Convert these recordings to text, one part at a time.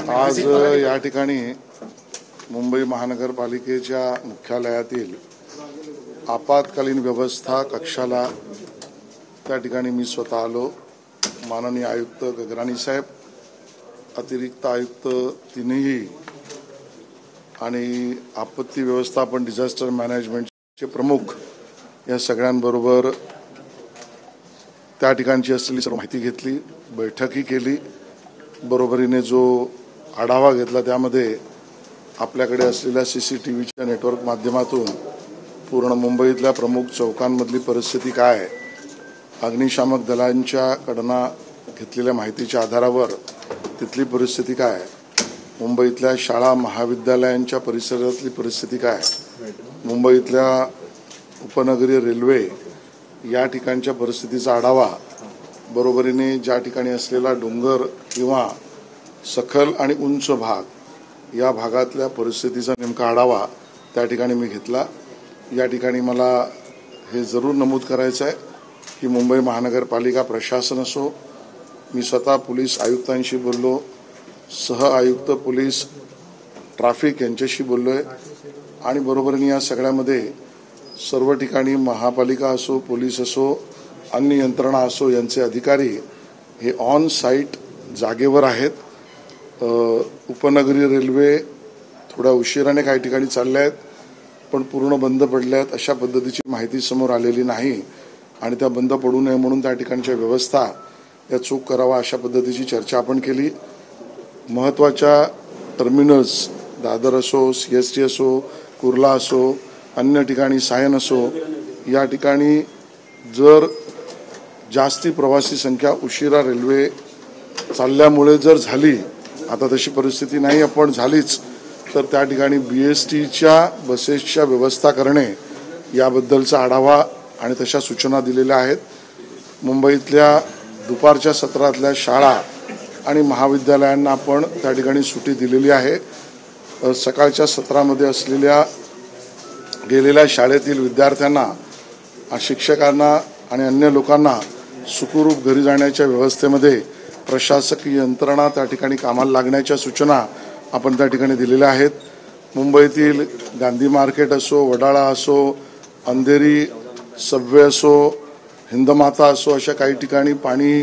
आज या ठिकाणी मुंबई महानगरपालिकेच्या मुख्यालयातील आपत्कालीन व्यवस्था कक्षाला त्या ठिकाणी मी स्वतः आलो। माननीय आयुक्त गगराणी साहेब, अतिरिक्त आयुक्त तिन्ही आणि आपत्ती व्यवस्थापन डिझास्टर मॅनेजमेंटचे प्रमुख या सगळ्यांबरोबर त्या ठिकाणची असलेली सर्व माहिती घेतली, बैठकी केली। बरोबरीने जो आढावा घेतला त्यामध्ये आपल्याकडे असलेल्या CCTVच्या नेटवर्क माध्यमातून पूर्ण मुंबईतल्या प्रमुख चौकांमधली परिस्थिती काय आहे, अग्निशामक दलांच्याकडून घेतलेल्या माहितीच्या आधारावर तिथली परिस्थिती काय आहे, मुंबईतल्या शाळा महाविद्यालयांच्या परिसरातली परिस्थिती काय, मुंबईतल्या उपनगरीय रेल्वे या ठिकाणच्या परिस्थितीचा आढावा, बरोबरीने ज्या ठिकाणी असलेला डोंगर किंवा सखल आणि उंच भाग या भागातल्या परिस्थितीचा नेमका आढावा त्या ठिकाणी मी घेतला। या ठिकाणी मला हे जरूर नमूद करायचं आहे की मुंबई महानगरपालिका प्रशासन असो, मी स्वतः पोलीस आयुक्तांशी बोललो, सह आयुक्त पोलीस ट्रॅफिक यांच्याशी बोललोय आणि बरोबरीने या सगळ्यामध्ये सर्व ठिकाणी महापालिका असो, पोलीस असो, अन्य यंत्रणा असो यांचे अधिकारी हे ऑन साईट जागेवर आहेत। उपनगरीय रेल्वे थोड्या उशिराने काही ठिकाणी चालल्या आहेत, पण पूर्ण बंद पडल्या आहेत अशा पद्धतीची माहिती समोर आलेली नाही आणि त्या बंद पडू नये म्हणून त्या ठिकाणच्या व्यवस्था या चूक करावा अशा पद्धतीची चर्चा आपण केली। महत्त्वाच्या टर्मिनल्स दादर असो, CST असो, कुर्ला असो, अन्य ठिकाणी सायन असो, या ठिकाणी जर जास्ती प्रवासी संख्या उशिरा रेल्वे चालल्यामुळे जर झाली, आता तशी परिस्थिती नाही आपण झालीच, तर त्या ठिकाणी BSTच्या बसेसच्या व्यवस्था करणे याबद्दलचा आढावा आणि तशा सूचना दिलेल्या आहेत। मुंबईतल्या दुपारच्या सत्रातल्या शाळा आणि महाविद्यालयांना आपण त्या ठिकाणी सुट्टी दिलेली आहे। सकाळच्या सत्रामध्ये असलेल्या गेलेल्या शाळेतील विद्यार्थ्यांना, शिक्षकांना आणि अन्य लोकांना सुखरूप घरी जाण्याच्या व्यवस्थेमध्ये प्रशासकीय यंत्रणा त्या ठिकाणी कामाला लागण्याच्या सूचना आपण त्या ठिकाणी दिलेल्या आहेत। मुंबईतील गांधी मार्केट असो, वडाळा असो, अंधेरी सबवे असो, हिंदमाता असो, अशा काही ठिकाणी पाणी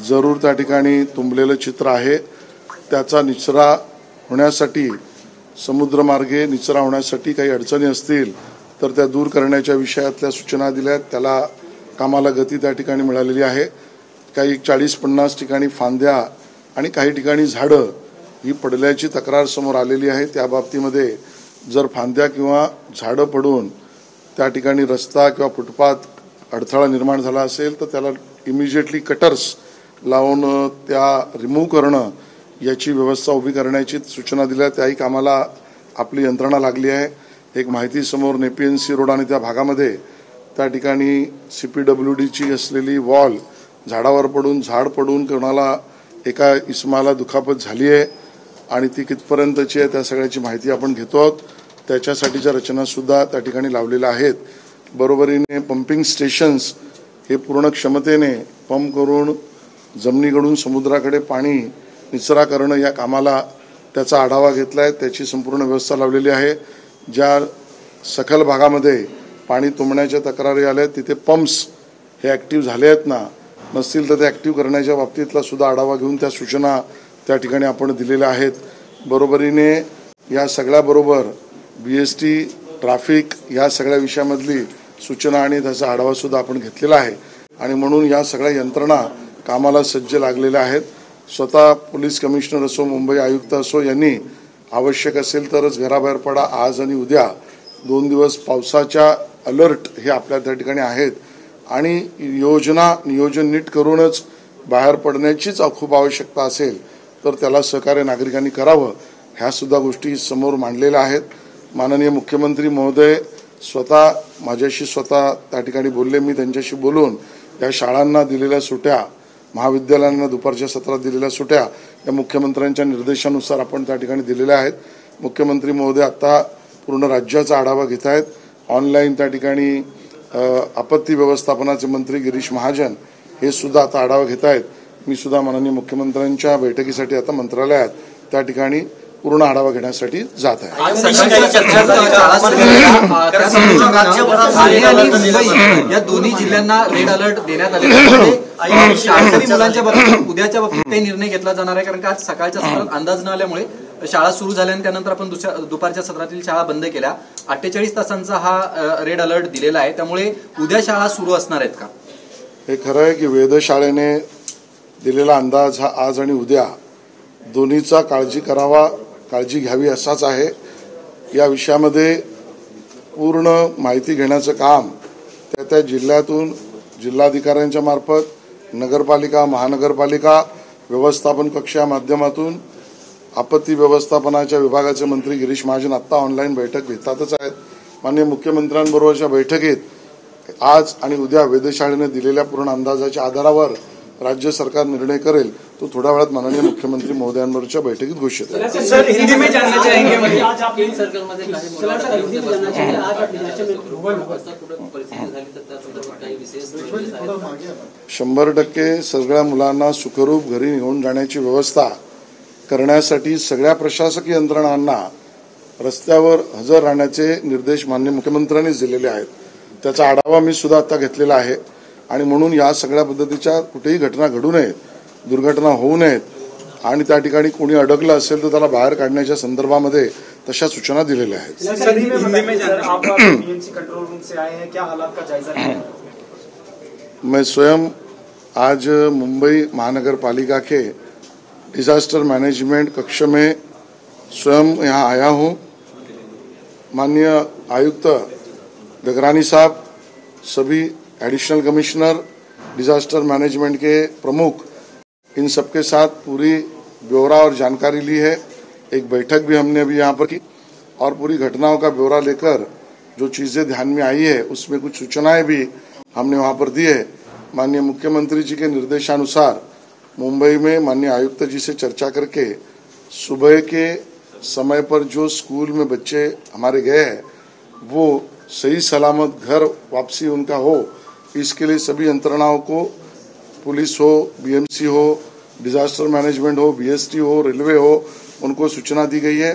जरूर त्या ठिकाणी तुंबलेलं चित्र आहे। त्याचा निचरा होण्यासाठी, समुद्रमार्गे निचरा होण्यासाठी काही अडचणी असतील तर त्या दूर करण्याच्या विषयातल्या सूचना दिल्या आहेत। त्याला कामाला गती त्या ठिकाणी मिळालेली आहे। काही 40-50 ठिकाणी फांद्या आणि काही ठिकाणी झाडं ही पडल्याची तक्रार समोर आलेली आहे। त्या बाबतीमध्ये जर फांद्या किंवा झाडं पडून त्या ठिकाणी रस्ता किंवा फुटपाथ अडथळा निर्माण झाला असेल तर त्याला इमिजिएटली कटर्स लावून त्या रिमूव्ह करणं याची व्यवस्था उभी करण्याची सूचना दिल्या। त्याही कामाला आपली यंत्रणा लागली आहे। एक माहिती समोर नेपियन सी रोड आणि त्या भागामध्ये त्या ठिकाणी CPWDची असलेली वॉल झाडावर पडून, झाड पडून कोणाला एका इसमाला दुखापत झाली आहे आणि ती कितपर्यंतची आहे त्या सगळ्याची माहिती आपण घेतो आहोत। त्याच्यासाठीच्या रचनासुद्धा त्या ठिकाणी लावलेल्या आहेत। बरोबरीने पंपिंग स्टेशन्स हे पूर्ण क्षमतेने पंप करून जमिनीकडून समुद्राकडे पाणी निचरा करणं या कामाला त्याचा आढावा घेतला आहे, त्याची संपूर्ण व्यवस्था लावलेली आहे। ज्या सखल भागामध्ये पाणी तुंबण्याच्या तक्रारी आल्या आहेत तिथे पंप्स हे ॲक्टिव्ह झाले आहेत ना, नसतील तर ते ॲक्टिव्ह करण्याच्या बाबतीतला सुद्धा आढावा घेऊन त्या सूचना त्या ठिकाणी आपण दिलेल्या आहेत। बरोबरीने या सगळ्याबरोबर BST, ट्रॅफिक या सगळ्या विषयामधली सूचना आणि त्याचा आढावासुद्धा आपण घेतलेला आहे आणि म्हणून या सगळ्या यंत्रणा कामाला सज्ज लागलेल्या आहेत। स्वतः पोलीस कमिशनर असो, मुंबई आयुक्त असो यांनी आवश्यक असेल तरच घराबाहेर पडा। आज आणि उद्या 2 दिवस पावसाच्या अलर्ट हे आपल्या त्या ठिकाणी आहेत आणि नियोजन नीट करूनच बाहेर पडण्याचीच खूप आवश्यकता असेल तर त्याला सहकार्य नागरिकांनी करावं, ह्या सुद्धा गोष्टी समोर मांडलेल्या आहेत। माननीय मुख्यमंत्री महोदय माझ्याशी स्वतः त्या ठिकाणी बोलले। मी त्यांच्याशी बोलून या शाळांना दिलेल्या सुट्या, महाविद्यालयांना दुपारच्या सत्रात दिलेल्या सुट्या या मुख्यमंत्र्यांच्या निर्देशानुसार आपण त्या ठिकाणी दिलेल्या आहेत। मुख्यमंत्री महोदय आता पूर्ण राज्याचा आढावा घेत आहेत। ऑनलाईन त्या ठिकाणी आपत्ती व्यवस्थापनाचे मंत्री गिरीश महाजन हे सुद्धा आता आढावा घेत आहेत। मी सुद्धा माननीय मुख्यमंत्र्यांच्या बैठकीसाठी आता मंत्रालयात त्या ठिकाणी पूर्ण आढावा घेण्यासाठी जात आहे. या दोन्ही जिल्ह्यांना रेड अलर्ट देण्यात आले. शाळकरी मुलांच्या बाबतीत उद्याच्या बाबतीत काही निर्णय घेतला जाणार आहे, कारण का आज सकाळच्या सत्रात अंदाज न आल्यामुळे शाळा सुरू झाल्या त्यानंतर आपण दुपारच्या सत्रातील शाळा बंद केल्या. 48 तासांचा हा रेड अलर्ट दिलेला आहे, त्यामुळे उद्या शाळा सुरू असणार आहेत का? हे खरं आहे की वेधशाळेने दिलेला अंदाज हा आज आणि उद्या दोन्हीचा काळजी घ्यावी असाच आहे. या विषयामध्ये पूर्ण माहिती घेण्याचं काम त्या जिल्ह्यातून जिल्हाधिकाऱ्यांच्या मार्फत, नगरपालिका, महानगरपालिका व्यवस्थापन कक्ष या माध्यमातून आपत्ती व्यवस्थापनाच्या विभागाचे मंत्री गिरीश महाजन आत्ता ऑनलाईन बैठक घेतातच आहेत. माननीय मुख्यमंत्र्यांबरोबरच्या बैठकीत आज आणि उद्या वेधशाळेने दिलेल्या पूर्ण अंदाजाच्या आधारावर राज्य सरकार निर्णय करेल. तो थोड्या वेळात माननीय मुख्यमंत्री महोदयांबरोबरच्या बैठकीत घोषित है. शंभर टक्के सगळ्या मुलांना सुखरूप घरी घेऊन जाण्याची व्यवस्था करण्यासाठी सगळ्या प्रशासकीय यंत्रणांना रस्त्यावर हजर राहण्याचे निर्देश माननीय मुख्यमंत्र्यांनीच दिलेले आहेत. त्याचा आढावा मी सुद्धा आता घेतलेला आहे आणि म्हणून या सगळ्या पद्धतीच्या कुठेही घटना घडू नयेत, दुर्घटना होऊ नयेत आणि त्या ठिकाणी कोणी अडकलं असेल तर त्याला बाहेर काढण्याच्या संदर्भामध्ये तशा सूचना दिलेल्या आहेत. मैं स्वयं आज मुंबई महानगर पालिका के डिजास्टर मैनेजमेंट कक्ष में स्वयं यहाँ आया हूँ. माननीय आयुक्त गगरानी साहब, सभी एडिशनल कमिश्नर, डिजास्टर मैनेजमेंट के प्रमुख, इन सबके साथ पूरी ब्यौरा और जानकारी ली है. एक बैठक भी हमने अभी यहाँ पर की और पूरी घटनाओं का ब्यौरा लेकर जो चीज़ें ध्यान में आई है उसमें कुछ सूचनाएं भी हमने वहाँ पर दी है. माननीय मुख्यमंत्री जी के निर्देशानुसार मुंबई में माननीय आयुक्त जी से चर्चा करके सुबह के समय पर जो स्कूल में बच्चे हमारे गए हैं वो सही सलामत घर वापसी उनका हो, इसके लिए सभी यंत्रणाओं को, पुलिस हो, बीएमसी हो, डिजास्टर मैनेजमेंट हो, बीएसटी हो, रेलवे हो, उनको सूचना दी गई है.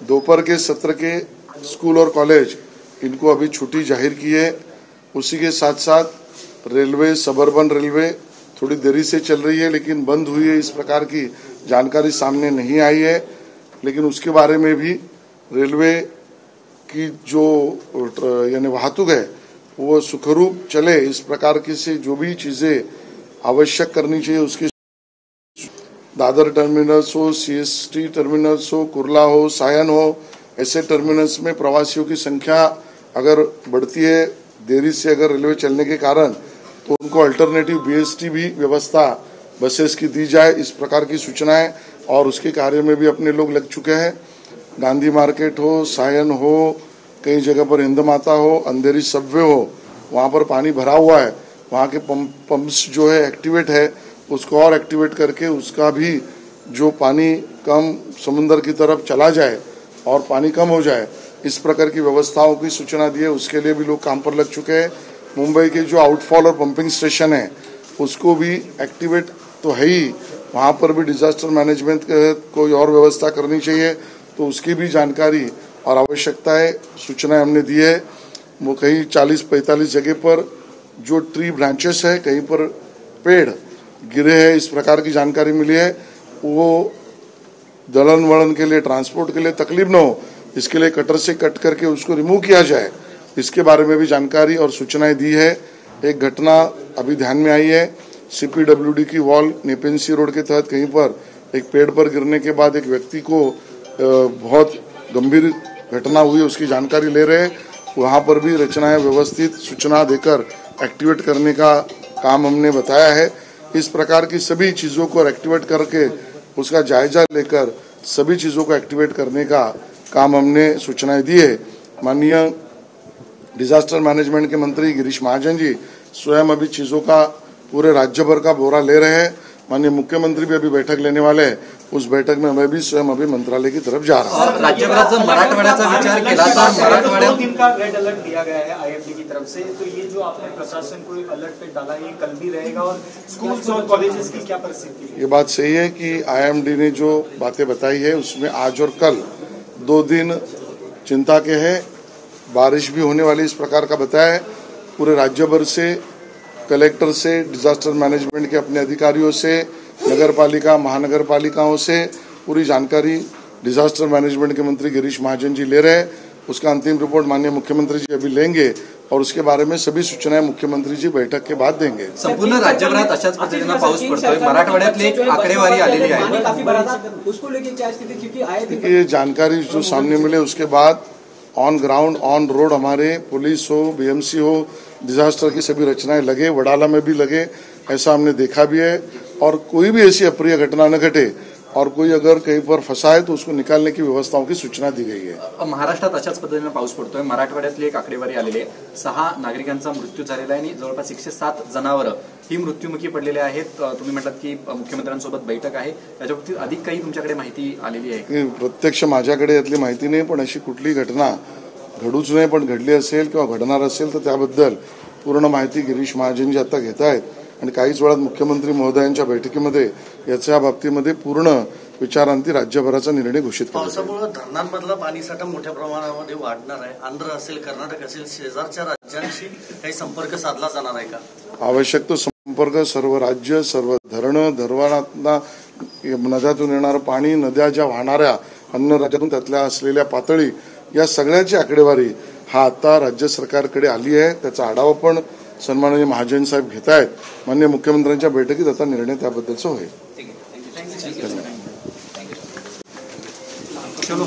दोपहर के सत्र के स्कूल और कॉलेज इनको अभी छुट्टी जाहिर की है. उसी के साथ साथ रेलवे, सबर्बन रेलवे थोड़ी देरी से चल रही है लेकिन बंद हुई है, इस प्रकार की जानकारी सामने नहीं आई है. लेकिन उसके बारे में भी रेलवे की जो यानी वाहतूक है वो सुखरूप चले, इस प्रकार की से जो भी चीजें आवश्यक करनी चाहिए उसकी, दादर टर्मिनल्स हो, सीएसटी टर्मिनल्स हो, कुर्ला हो, सायन हो, ऐसे टर्मिनल्स में प्रवासियों की संख्या अगर बढ़ती है देरी से अगर रेलवे चलने के कारण, तो उनको अल्टरनेटिव बीएसटी भी व्यवस्था बसेस की दी जाए, इस प्रकार की सूचनाएं और उसके कार्य में भी अपने लोग लग चुके हैं. गांधी मार्केट हो, सायन हो, कई जगह पर हिंद माता हो, अंधेरी सबवे हो, वहाँ पर पानी भरा हुआ है. वहाँ के पंप्स जो है एक्टिवेट है, उसको और एक्टिवेट करके उसका भी जो पानी कम समुद्र की तरफ चला जाए और पानी कम हो जाए, इस प्रकार की व्यवस्थाओं की सूचना दी है. उसके लिए भी लोग काम पर लग चुके हैं. मुंबई के जो आउटफॉल और पंपिंग स्टेशन है उसको भी एक्टिवेट तो है ही, वहाँ पर भी डिजास्टर मैनेजमेंट कोई और व्यवस्था करनी चाहिए, तो उसकी भी जानकारी और आवश्यकताएं सूचनाएं हमने दी है. वो कहीं 40-45 जगह पर जो ट्री ब्रांचेस है, कहीं पर पेड़ गिरे हैं, इस प्रकार की जानकारी मिली है. वो दलन वलन के लिए, ट्रांसपोर्ट के लिए तकलीफ न हो, इसके लिए कटर से कट करके उसको रिमूव किया जाए, इसके बारे में भी जानकारी और सूचनाएं दी है. एक घटना अभी ध्यान में आई है, सीपीडब्ल्यूडी की वॉल नेपेंसी रोड के तहत कहीं पर एक पेड़ पर गिरने के बाद एक व्यक्ति को बहुत गंभीर घटना हुई, उसकी जानकारी ले रहे हैं. वहाँ पर भी रचनाएं व्यवस्थित सूचना देकर एक्टिवेट करने का काम हमने बताया है. इस प्रकार की सभी चीज़ों को एक्टिवेट करके उसका जायजा लेकर सभी चीज़ों को एक्टिवेट करने का काम हमने सूचनाएं दी है. माननीय डिजास्टर मैनेजमेंट के मंत्री गिरीश महाजन जी स्वयं अभी चीज़ों का पूरे राज्य भर का ब्यौरा ले रहे हैं. माननीय मुख्यमंत्री भी अभी बैठक लेने वाले हैं। उस बैठक में मैं भी स्वयं अभी मंत्रालय की तरफ जा रहा हूँ। राज्यभरात जर मराठवाड्याचा विचार केला तर मराठवाड्यात 2 दिन का रेड अलर्ट दिया गया है आईएमडी की तरफ से, तो ये जो आपने प्रशासन को एक अलर्ट पे डाला ये कल भी रहेगा, और स्कूल्स और कॉलेजेस की क्या परिस्थिति है? ये बात सही है कि आईएमडी ने जो बातें बताई है उसमें आज और कल 2 दिन चिंता के हैं। बारिश भी होने वाली इस प्रकार का बताया है। पूरे राज्य भर से, कलेक्टर से, डिजास्टर मैनेजमेंट के अपने अधिकारियों से, नगर पालिका महानगर पालिकाओं से पूरी जानकारी डिजास्टर मैनेजमेंट के मंत्री गिरीश महाजन जी ले रहे हैं। उसका अंतिम रिपोर्ट माननीय मुख्यमंत्री जी अभी लेंगे और उसके बारे में सभी सूचनाएं मुख्यमंत्री जी बैठक के बाद देंगे। संपूर्ण राज्यभरात अशाच पद्धतीनं पाऊस पडतोय। मराठवाड्यातली एक आकडेवारी आलेली आहे। काफी बड़ा था, उसको लेके क्या स्थिति, क्योंकि आए दिन ये जानकारी जो सामने मिले उसके बाद ऑन ग्राउंड ऑन रोड हमारे पुलिस हो, बीएमसी हो, डिजास्टर की सभी रचनाएं लगे, वडाला में भी लगे, ऐसा हमने देखा भी है। और कोई भी ऐसी अप्रिय घटना न घटे और कोई अगर कहीं पर फंसा है तो उसको निकालने की व्यवस्थाओं की सूचना दी गई है। महाराष्ट्रात अशाच पद्धतीनं पाऊस पडतोय। मराठवाड्यातली एक आकडेवारी आलेली आहे। 6 नागरिकांचा मृत्यू झालेला आहे आणि जवळपास 107 जनावरं ही मृत्युमुखी पडलेले आहेत। तुम्ही म्हटलात की मुख्यमंत्र्यांसोबत बैठक आहे, त्याच्या बाबतीत अधिक काही तुमच्याकडे माहिती आलेली आहे? प्रत्यक्ष माझ्याकडे यातली माहिती नाही, पण अशी कुठली घटना घडूच नाही, पण घडली असेल किंवा घडणार असेल तर त्याबद्दल पूर्ण माहिती गिरीश महाजनजी आता घेत आहेत आणि काहीच वेळात मुख्यमंत्री महोदयांच्या बैठकीमध्ये याच्या बाबतीमध्ये पूर्ण विचारांती राज्यभराचा निर्णय घोषित केला जाईल। पावसामुळे धरणांमधला पाणीसाठा मोठ्या प्रमाणामध्ये वाढणार आहे। आंध्र असेल, कर्नाटक असेल, शेजारच्या राज्यांशी काही संपर्क साधला जाणार आहे का? आवश्यक तो संपर्क सर्व राज्य, सर्व धरणं, धरणांना नद्यातून येणारं पाणी, नद्या ज्या वाहणाऱ्या अन्य राज्यातून त्यातल्या असलेल्या पातळी, या सगळ्याची आकडेवारी हा आता राज्य सरकारकडे आली आहे। त्याचा आढावा पण सन्माननीय महाजन साहेब घेत आहेत। माननीय मुख्यमंत्र्यांच्या बैठकीत आता निर्णय त्याबद्दलचा होईल। चलो